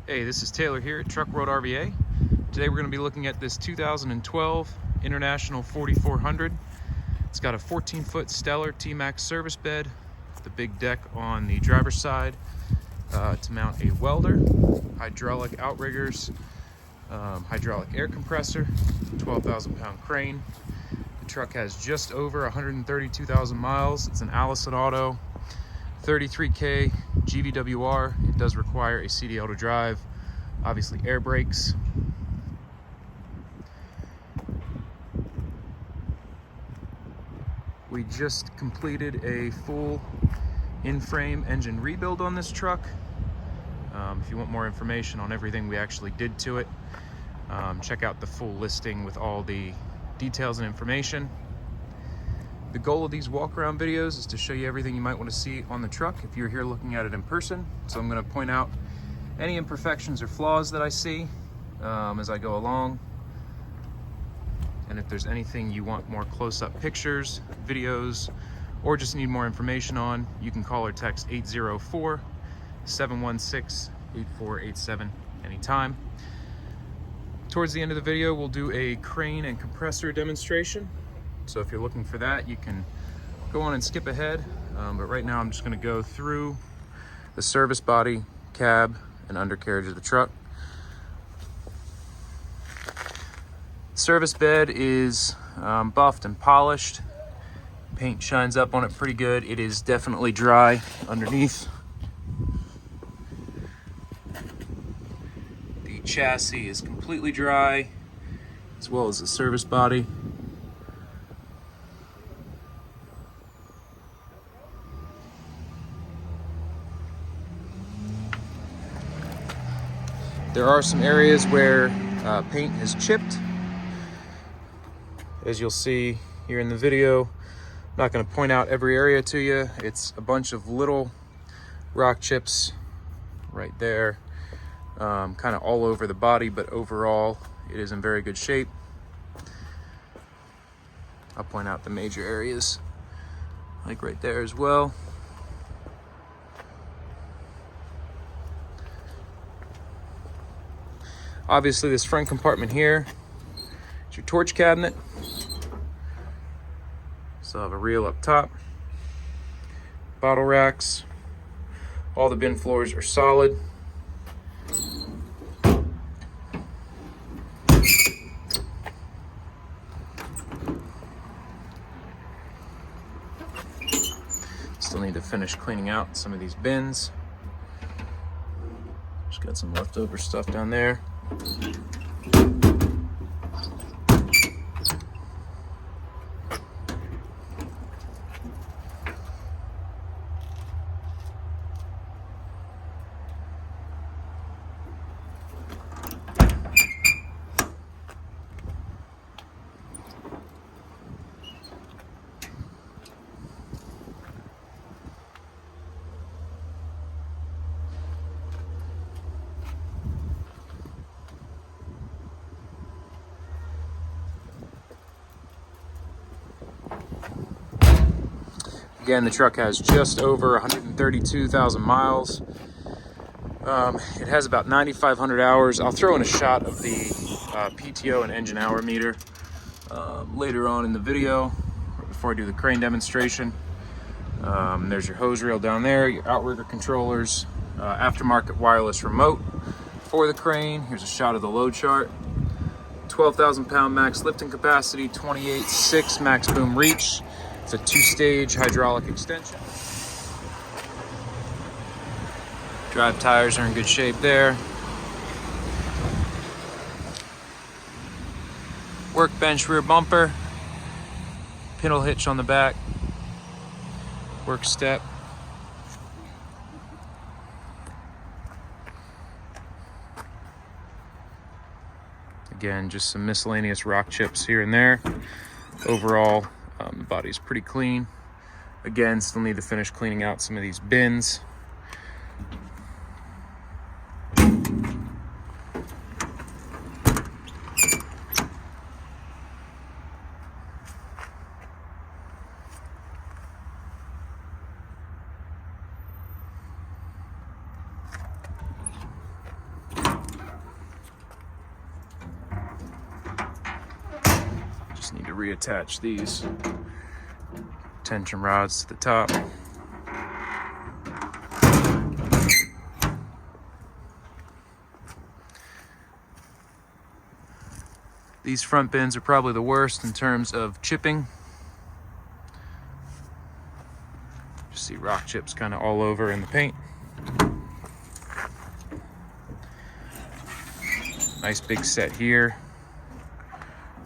Hey, this is Taylor here at Truck World RVA. Today we're going to be looking at this 2012 International 4400. It's got a 14-foot Stellar Tmax service bed, the big deck on the driver's side to mount a welder, hydraulic outriggers, hydraulic air compressor, 12,000-pound crane. The truck has just over 132,000 miles. It's an Allison Auto, 33K GVWR. It does require a CDL to drive, obviously air brakes. We just completed a full in-frame engine rebuild on this truck. If you want more information on everything we actually did to it, check out the full listing with all the details and information. The goal of these walk-around videos is to show you everything you might want to see on the truck if you're here looking at it in person. So I'm going to point out any imperfections or flaws that I see as I go along. And if there's anything you want more close-up pictures, videos, or just need more information on, you can call or text 804-716-8487 anytime. Towards the end of the video, we'll do a crane and compressor demonstration. So if you're looking for that, you can go on and skip ahead. But right now I'm just going to go through the service body, cab, and undercarriage of the truck. Service bed is buffed and polished. Paint shines up on it pretty good. It is definitely dry underneath. The chassis is completely dry, as well as the service body. There are some areas where paint has chipped. As you'll see here in the video, I'm not going to point out every area to you. It's a bunch of little rock chips right there, kind of all over the body, but overall it is in very good shape. I'll point out the major areas, like right there as well. Obviously, this front compartment here is your torch cabinet. So I have a reel up top, bottle racks. All the bin floors are solid. Still need to finish cleaning out some of these bins. Just got some leftover stuff down there. Again, the truck has just over 132,000 miles. It has about 9,500 hours. I'll throw in a shot of the PTO and engine hour meter later on in the video, before I do the crane demonstration. There's your hose reel down there, your outrigger controllers, aftermarket wireless remote for the crane. Here's a shot of the load chart. 12,000 pound max lifting capacity, 28.6 max boom reach. It's a 2-stage hydraulic extension. Drive tires are in good shape there. Workbench rear bumper, pintle hitch on the back, work step. Again, just some miscellaneous rock chips here and there. Overall, the body's pretty clean. Again, still need to finish cleaning out some of these bins. reattach these tension rods to the top. These front bins are probably the worst in terms of chipping. Just see rock chips kind of all over in the paint. Nice big set here.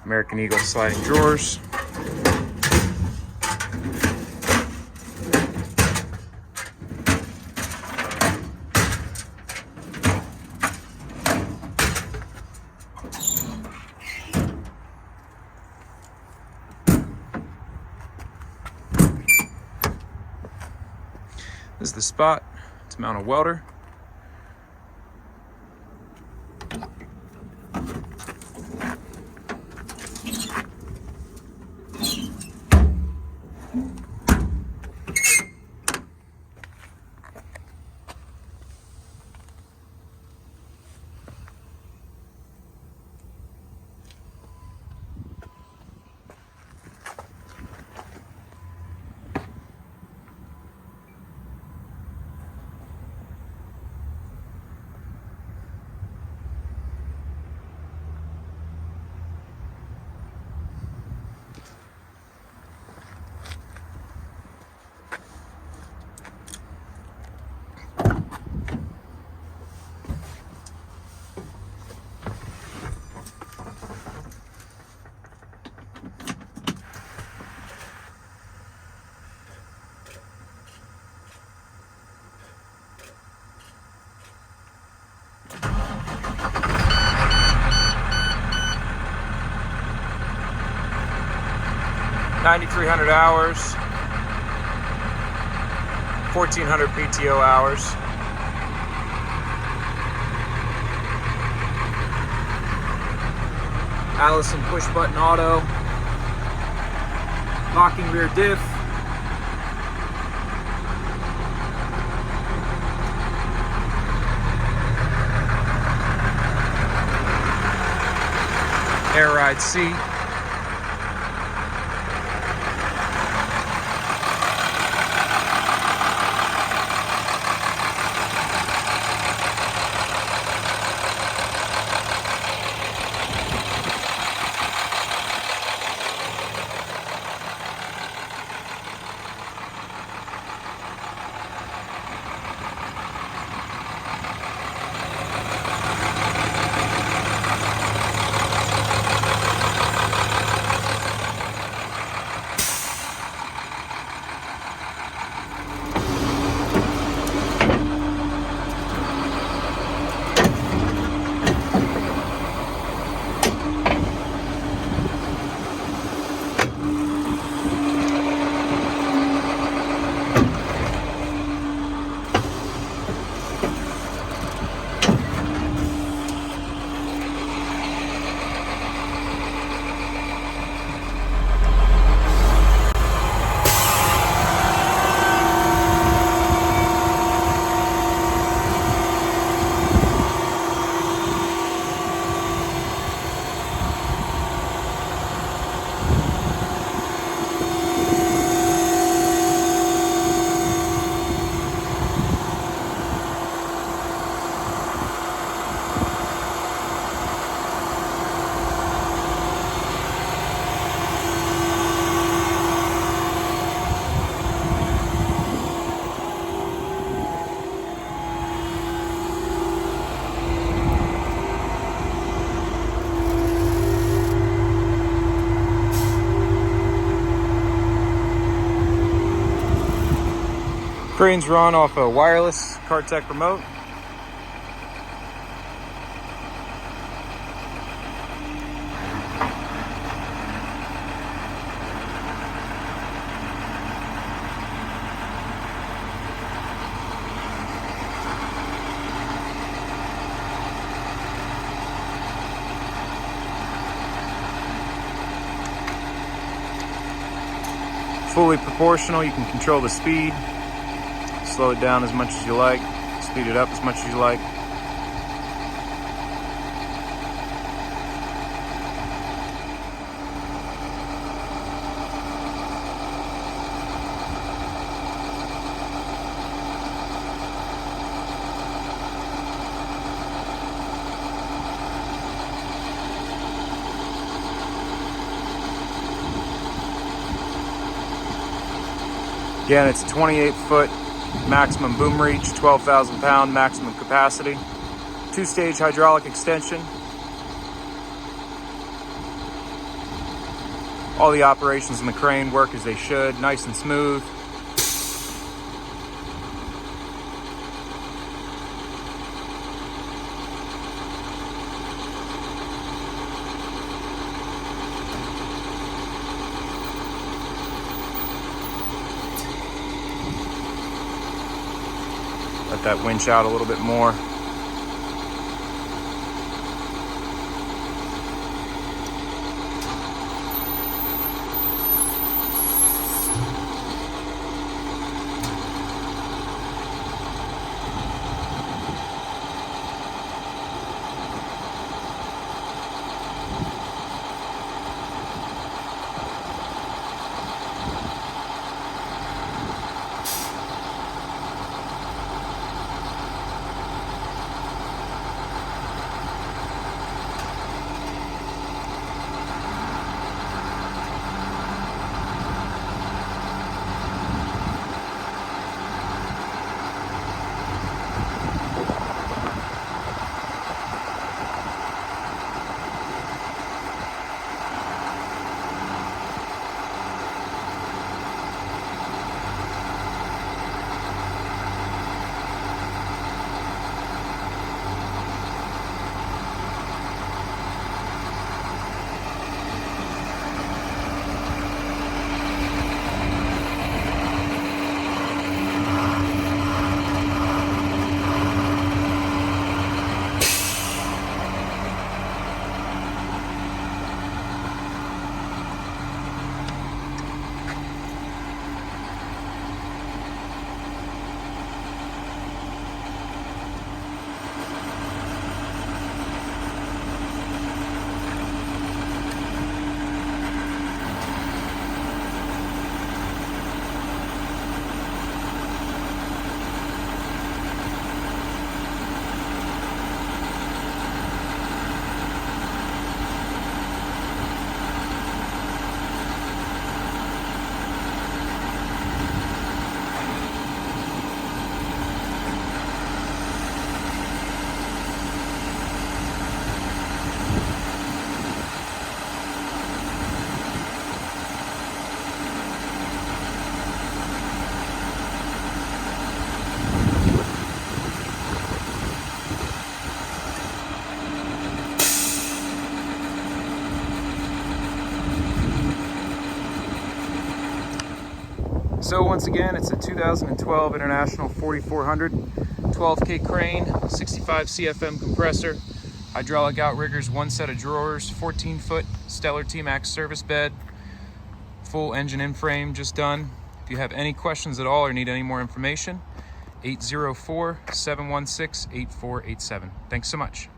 American Eagle sliding drawers. This is the spot to mount a welder. $9,300 hours, 1,400 PTO hours. Allison push button auto, locking rear diff, air ride seat. Cranes run off a wireless CarTech remote. Fully proportional, you can control the speed. Slow it down as much as you like, speed it up as much as you like. Again, it's a 28-foot maximum boom reach, 12,000 pound maximum capacity, 2-stage hydraulic extension. All the operations in the crane work as they should, nice and smooth. Let that winch out a little bit more. So once again, it's a 2012 International 4400 12K crane, 65 CFM compressor, hydraulic outriggers, 1 set of drawers, 14-foot Stellar Tmax service bed, full engine in frame just done. If you have any questions at all or need any more information, 804-716-8487. Thanks so much.